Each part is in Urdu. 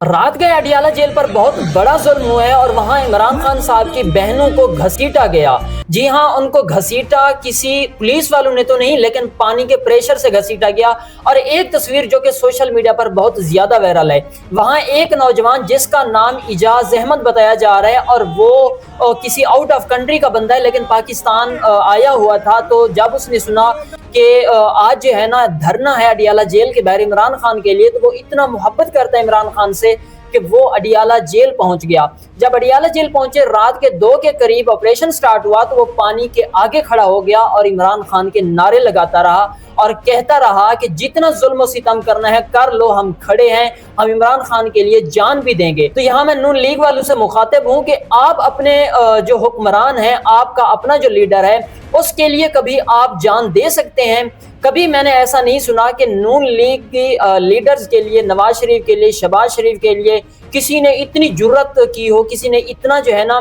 رات گئے اڈیالہ جیل پر بہت بڑا ظلم ہوا ہے اور وہاں عمران خان صاحب کی بہنوں کو گھسیٹا گیا۔ جی ہاں، ان کو گھسیٹا کسی پولیس والوں نے تو نہیں، لیکن پانی کے پریشر سے گھسیٹا گیا۔ اور ایک تصویر جو کہ سوشل میڈیا پر بہت زیادہ وائرل ہے، وہاں ایک نوجوان جس کا نام اعجاز احمد بتایا جا رہا ہے اور وہ کسی آؤٹ آف کنٹری کا بندہ ہے لیکن پاکستان آیا ہوا تھا، تو جب اس نے سنا کہ آج جو ہے نا دھرنا ہے اڈیالہ جیل کے باہر عمران خان کے لیے، تو وہ اتنا محبت کرتا ہے عمران خان سے کہ وہ اڈیالہ جیل پہنچ گیا۔ جب اڈیالہ جیل پہنچے، رات کے 2 کے قریب آپریشن سٹارٹ ہوا تو وہ پانی کے آگے کھڑا ہو گیا اور عمران خان کے نعرے لگاتا رہا اور کہتا رہا کہ جتنا ظلم و ستم کرنا ہے کر لو، ہم کھڑے ہیں، ہم عمران خان کے لیے جان بھی دیں گے۔ تو یہاں میں نون لیگ والوں سے مخاطب ہوں کہ آپ اپنے جو حکمران ہیں، آپ کا اپنا جو لیڈر ہے، اس کے لیے کبھی آپ جان دے سکتے ہیں؟ کبھی میں نے ایسا نہیں سنا کہ نون لیگ کی لیڈرز کے لیے، نواز شریف کے لیے، شہباز شریف کے لیے کسی نے اتنی جرت کی ہو، کسی نے اتنا جو ہے نا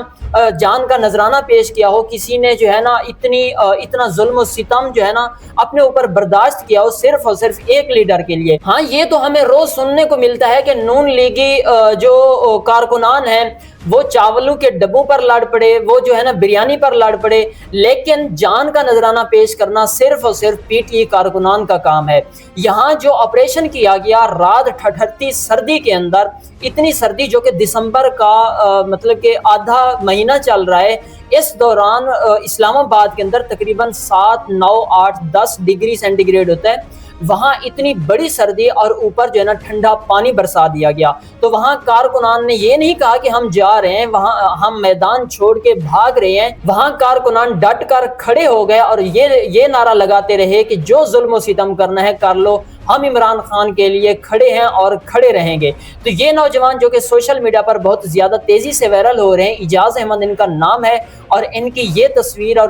جان کا نذرانہ پیش کیا ہو، کسی نے جو ہے نا اتنا ظلم و ستم جو ہے نا اپنے اوپر برداشت کیا ہو، صرف اور صرف ایک لیڈر کے لیے۔ ہاں، یہ تو ہمیں روز سننے کو ملتا ہے کہ نون لیگی جو کارکنان ہیں وہ چاولوں کے ڈبوں پر لڑ پڑے، وہ جو ہے نا بریانی پر لڑ پڑے، لیکن جان کا نذرانہ پیش کرنا صرف اور صرف پی ٹی آئی کارکنان کا کام ہے۔ یہاں جو آپریشن کیا گیا رات ٹھٹھرتی سردی کے اندر، اتنی سردی جو کہ دسمبر کا مطلب کہ آدھا مہینہ چل رہا ہے، اس دوران اسلام آباد کے اندر تقریباً 7، 9، 8، 10 ڈگری سینٹی گریڈ ہوتا ہے۔ وہاں اتنی بڑی سردی اور اوپر جو ہے نا ٹھنڈا پانی برسا دیا گیا، تو وہاں کارکنان نے یہ نہیں کہا کہ ہم جا رہے ہیں، وہاں ہم میدان چھوڑ کے بھاگ رہے ہیں۔ وہاں کارکنان ڈٹ کر کھڑے ہو گئے اور یہ نعرہ لگاتے رہے کہ جو ظلم و ستم کرنا ہے کر لو، ہم عمران خان کے لیے کھڑے ہیں اور کھڑے رہیں گے۔ تو یہ نوجوان جو کہ سوشل میڈیا پر بہت زیادہ تیزی سے وائرل ہو رہے ہیں، اعجاز احمد ان کا نام ہے، اور ان کی یہ تصویر، اور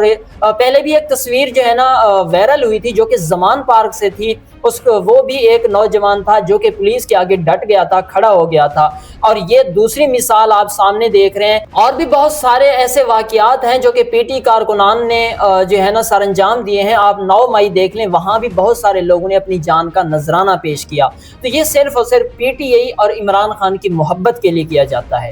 پہلے بھی ایک تصویر جو ہے نا وائرل ہوئی تھی جو کہ زمان پارک سے تھی، وہ بھی ایک نوجوان تھا جو کہ پولیس کے آگے ڈٹ گیا تھا، کھڑا ہو گیا تھا، اور یہ دوسری مثال آپ سامنے دیکھ رہے ہیں۔ اور بھی بہت سارے ایسے واقعات ہیں جو کہ پی ٹی کارکنان نے جو ہے نا سر انجام دیے ہیں۔ آپ 9 مئی دیکھ لیں، وہاں بھی بہت سارے لوگوں نے اپنی جان کا نذرانہ پیش کیا۔ تو یہ صرف اور صرف پی ٹی آئی اور عمران خان کی محبت کے لیے کیا جاتا ہے۔